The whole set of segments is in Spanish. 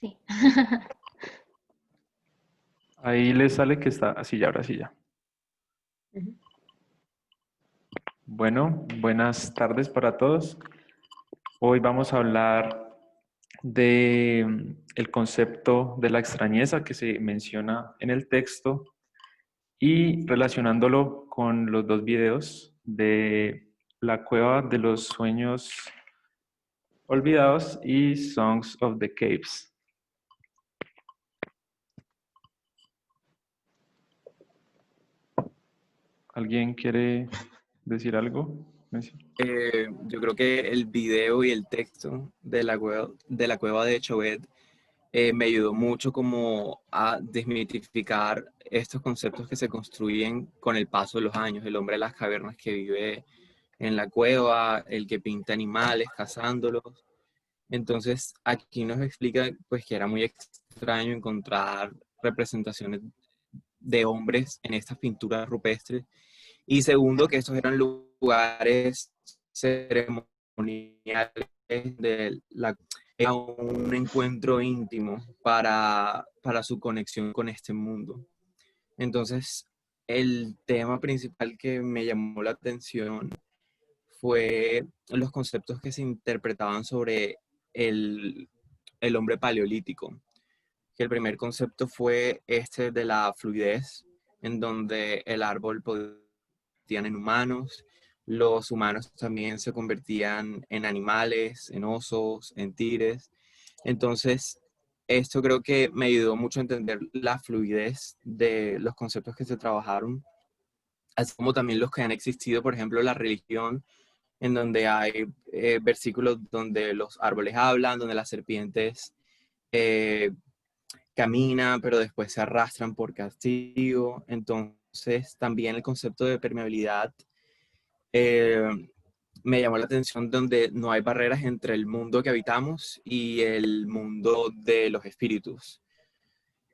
Sí. Ahí le sale que está así ya, ahora sí ya. Ujú. Bueno, buenas tardes para todos. Hoy vamos a hablar de el concepto de la extrañeza que se menciona en el texto y relacionándolo con los dos videos de La Cueva de los Sueños Olvidados y Songs of the Caves. ¿Alguien quiere decir algo? Yo creo que el video y el texto de la cueva de Chauvet me ayudó mucho como a desmitificar estos conceptos que se construyen con el paso de los años. El hombre de las cavernas que vive en la cueva, el que pinta animales cazándolos. Entonces aquí nos explica pues que era muy extraño encontrar representaciones de hombres en estas pinturas rupestres. Y segundo, que estos eran lugares ceremoniales de la era un encuentro íntimo para su conexión con este mundo. Entonces, el tema principal que me llamó la atención fue los conceptos que se interpretaban sobre el, el hombre paleolítico. Que el primer concepto fue este de la fluidez, en donde el árbol podía en humanos, los humanos también se convertían en animales, en osos, en tigres. Entonces, esto creo que me ayudó mucho a entender la fluidez de los conceptos que se trabajaron, así como también los que han existido, por ejemplo, la religión, en donde hay versículos donde los árboles hablan, donde las serpientes eh, caminan, pero después se arrastran por castigo. Entonces, también el concepto de permeabilidad eh, me llamó la atención, donde no hay barreras entre el mundo que habitamos y el mundo de los espíritus.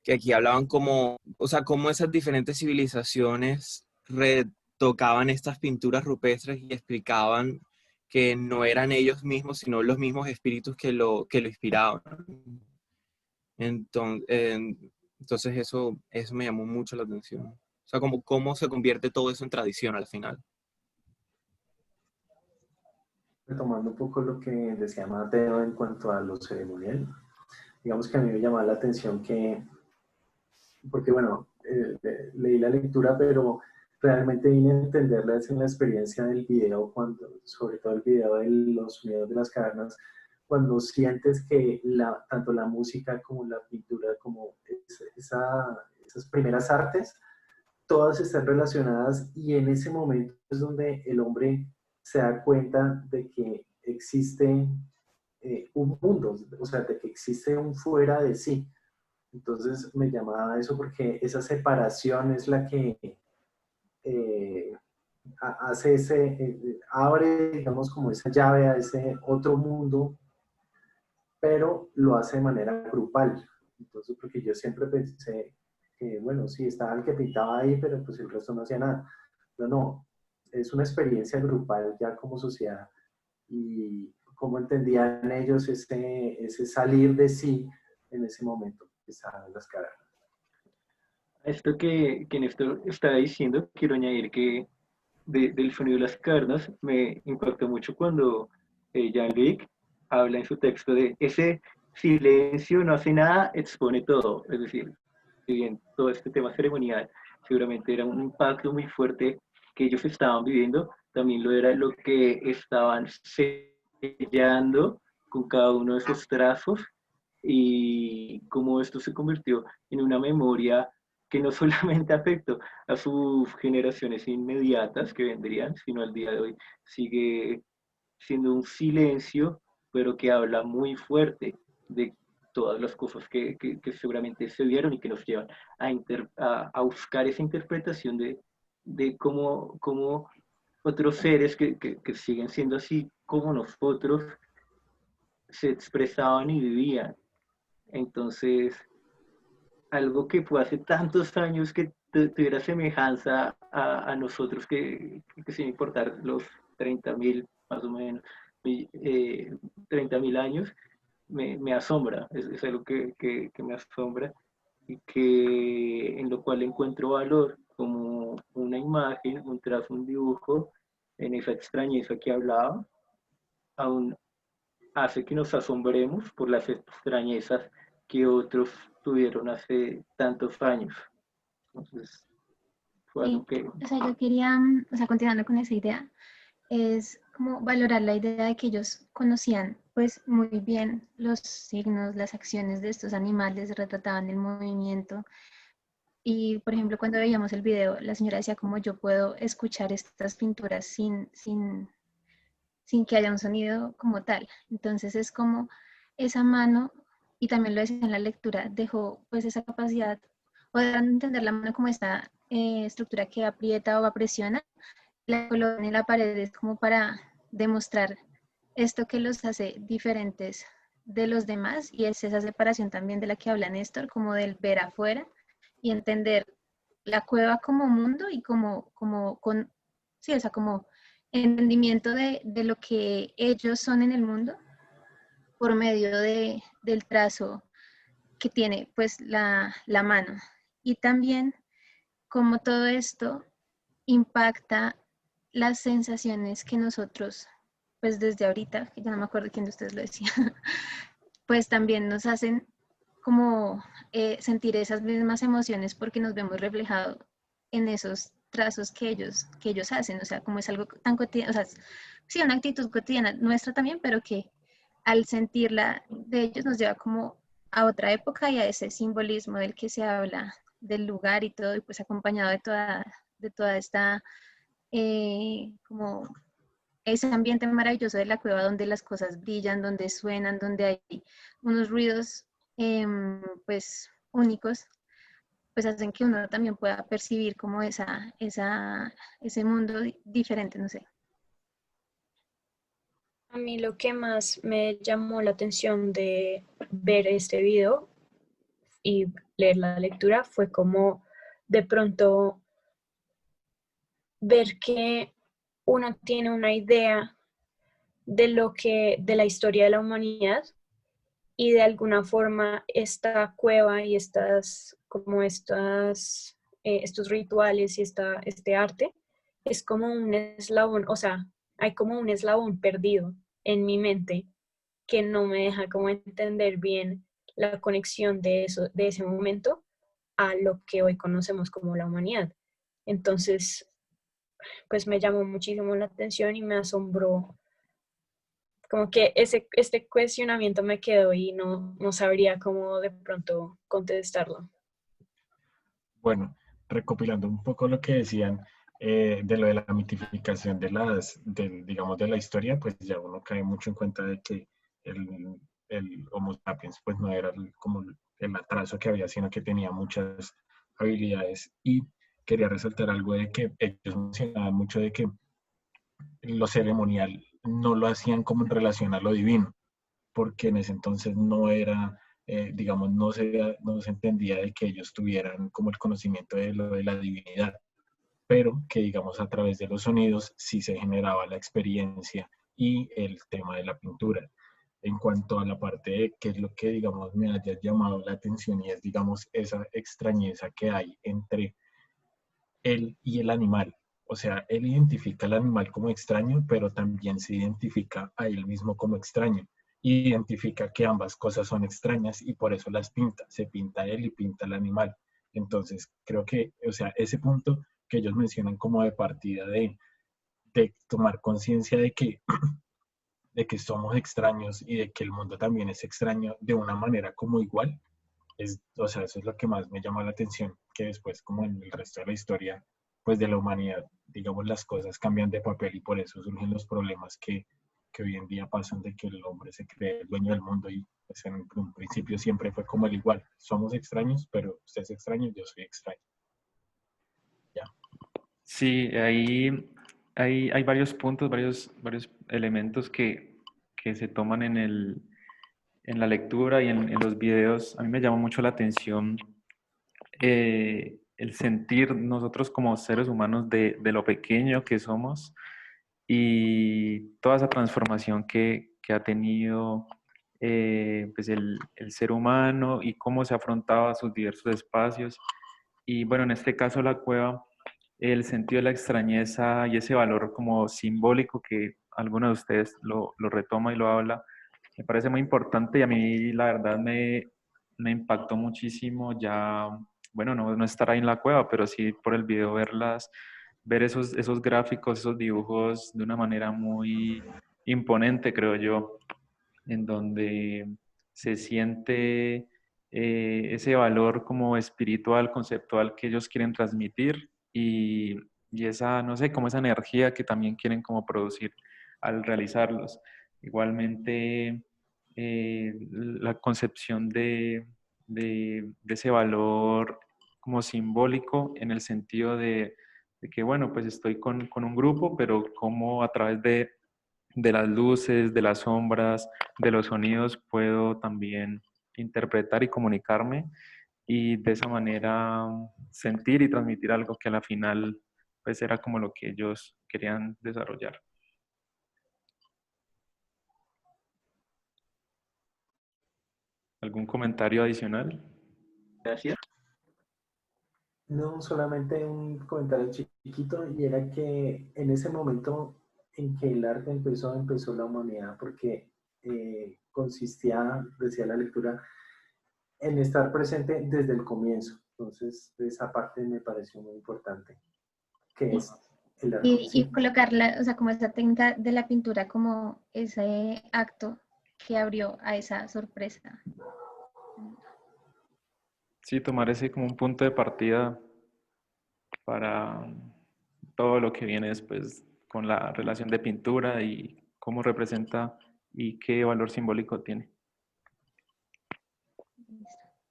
Que aquí hablaban como, o sea, cómo esas diferentes civilizaciones retocaban estas pinturas rupestres y explicaban que no eran ellos mismos, sino los mismos espíritus que lo inspiraban. Entonces eso me llamó mucho la atención. O sea, como cómo se convierte todo eso en tradición al final. Retomando un poco lo que decía Mateo en cuanto a lo ceremonial, digamos que a mí me llamaba la atención que, porque bueno, leí la lectura, pero realmente vine a entenderla en la experiencia del video, cuando, sobre todo el video de los sonidos de las cavernas, cuando sientes que tanto la música como la pintura, como esas primeras artes, todas están relacionadas y en ese momento es donde el hombre se da cuenta de que existe un mundo, o sea, de que existe un fuera de sí. Entonces me llamaba eso porque esa separación es la que eh, hace abre, digamos, como esa llave a ese otro mundo, pero lo hace de manera grupal. Entonces, porque yo siempre pensé que, bueno, sí, estaba el que pintaba ahí, pero pues el resto no hacía nada. No, es una experiencia grupal ya como sociedad y cómo entendían ellos ese salir de sí en ese momento que estaban en las caras. Esto que Néstor estaba diciendo, quiero añadir que del sonido de las cavernas me impactó mucho cuando Jean-Luc habla en su texto de ese silencio no hace nada, expone todo. Es decir, si bien todo este tema ceremonial seguramente era un impacto muy fuerte que ellos estaban viviendo, también lo era lo que estaban sellando con cada uno de esos trazos y cómo esto se convirtió en una memoria que no solamente afectó a sus generaciones inmediatas que vendrían, sino al día de hoy sigue siendo un silencio, pero que habla muy fuerte de todas las cosas que seguramente se vieron y que nos llevan a buscar esa interpretación de cómo otros seres que siguen siendo así como nosotros se expresaban y vivían. Entonces, algo que fue hace tantos años que tuviera semejanza a nosotros, que sin importar los 30.000, más o menos, 30.000 años, me asombra, es algo que me asombra y que en lo cual encuentro valor como una imagen, un trazo, un dibujo, en esa extrañeza que hablaba, aún hace que nos asombremos por las extrañezas que otros tuvieron hace tantos años. Entonces, fue algo Sí, que... o sea, yo quería, o sea, continuando con esa idea, es como valorar la idea de que ellos conocían pues muy bien los signos, las acciones de estos animales, retrataban el movimiento. Y, por ejemplo, cuando veíamos el video, la señora decía como yo puedo escuchar estas pinturas sin que haya un sonido como tal. Entonces es como esa mano, y también lo decía en la lectura, dejó pues esa capacidad, o de entender la mano como esta estructura que aprieta o presiona, la colocan en la pared es como para demostrar esto que los hace diferentes de los demás, y es esa separación también de la que habla Néstor, como del ver afuera y entender la cueva como mundo y como con, sí, o sea, como entendimiento de lo que ellos son en el mundo por medio del trazo que tiene pues la mano. Y también como todo esto impacta las sensaciones que nosotros, pues desde ahorita, que ya no me acuerdo quién de ustedes lo decía, pues también nos hacen como sentir esas mismas emociones porque nos vemos reflejados en esos trazos que ellos hacen, o sea, como es algo tan cotidiano, o sea, sí, una actitud cotidiana nuestra también, pero que al sentirla de ellos nos lleva como a otra época y a ese simbolismo del que se habla, del lugar y todo, y pues acompañado de toda esta, como ese ambiente maravilloso de la cueva donde las cosas brillan, donde suenan, donde hay unos ruidos pues únicos, pues hacen que uno también pueda percibir como ese mundo diferente, no sé. A mí lo que más me llamó la atención de ver este video y leer la lectura fue como de pronto ver que uno tiene una idea de la historia de la humanidad, y de alguna forma esta cueva y estos rituales y este arte es como un eslabón, o sea, hay como un eslabón perdido en mi mente que no me deja como entender bien la conexión de ese momento a lo que hoy conocemos como la humanidad. Entonces, pues me llamó muchísimo la atención y me asombró, como que este cuestionamiento me quedó y no sabría cómo de pronto contestarlo. Bueno, recopilando un poco lo que decían de lo de la mitificación digamos, de la historia, pues ya uno cae mucho en cuenta de que el Homo sapiens pues no era como el atraso que había, sino que tenía muchas habilidades. Y quería resaltar algo de que ellos mencionaban mucho de que lo ceremonial no lo hacían como en relación a lo divino, porque en ese entonces no era, digamos, no se entendía de que ellos tuvieran como el conocimiento de lo de la divinidad, pero que digamos a través de los sonidos sí se generaba la experiencia y el tema de la pintura. En cuanto a la parte de qué es lo que, digamos, me haya llamado la atención, y es, digamos, esa extrañeza que hay entre él y el animal. O sea, él identifica al animal como extraño, pero también se identifica a él mismo como extraño. Y identifica que ambas cosas son extrañas y por eso las pinta. Se pinta él y pinta el animal. Entonces, creo que, o sea, ese punto que ellos mencionan como de partida de tomar conciencia de que somos extraños y de que el mundo también es extraño de una manera como igual, o sea, eso es lo que más me llama la atención, que después, como en el resto de la historia, pues de la humanidad, digamos, las cosas cambian de papel y por eso surgen los problemas que hoy en día pasan de que el hombre se cree el dueño del mundo y pues en un principio siempre fue como el igual. Somos extraños, pero usted es extraño, yo soy extraño. Ya. Sí, ahí hay varios puntos, varios elementos que se toman en la lectura y en los videos. A mí me llama mucho la atención el sentir nosotros como seres humanos de lo pequeño que somos y toda esa transformación que ha tenido pues el ser humano y cómo se afrontaba a sus diversos espacios. Y bueno, en este caso la cueva, el sentido de la extrañeza y ese valor como simbólico que alguno de ustedes lo retoma y lo habla, me parece muy importante y a mí la verdad me impactó muchísimo ya, bueno, no estar ahí en la cueva, pero sí por el video ver esos gráficos, esos dibujos de una manera muy imponente, creo yo, en donde se siente ese valor como espiritual, conceptual que ellos quieren transmitir y esa, no sé, como esa energía que también quieren como producir al realizarlos. Igualmente, la concepción de ese valor como simbólico en el sentido de que, bueno, pues estoy con un grupo, pero como a través de las luces, de las sombras, de los sonidos, puedo también interpretar y comunicarme y de esa manera sentir y transmitir algo que a la final pues era como lo que ellos querían desarrollar. ¿Algún comentario adicional? Gracias. No, solamente un comentario chiquito, y era que en ese momento en que el arte empezó la humanidad, porque consistía, decía la lectura, en estar presente desde el comienzo. Entonces, esa parte me pareció muy importante, que es el arte en Y sí. colocarla, o sea, como esa técnica de la pintura, como ese acto que abrió a esa sorpresa. Sí, tomar ese como un punto de partida para todo lo que viene después con la relación de pintura y cómo representa y qué valor simbólico tiene.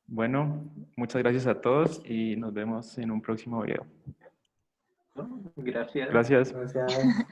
Bueno, muchas gracias a todos y nos vemos en un próximo video. ¿No? Gracias. Gracias. Gracias.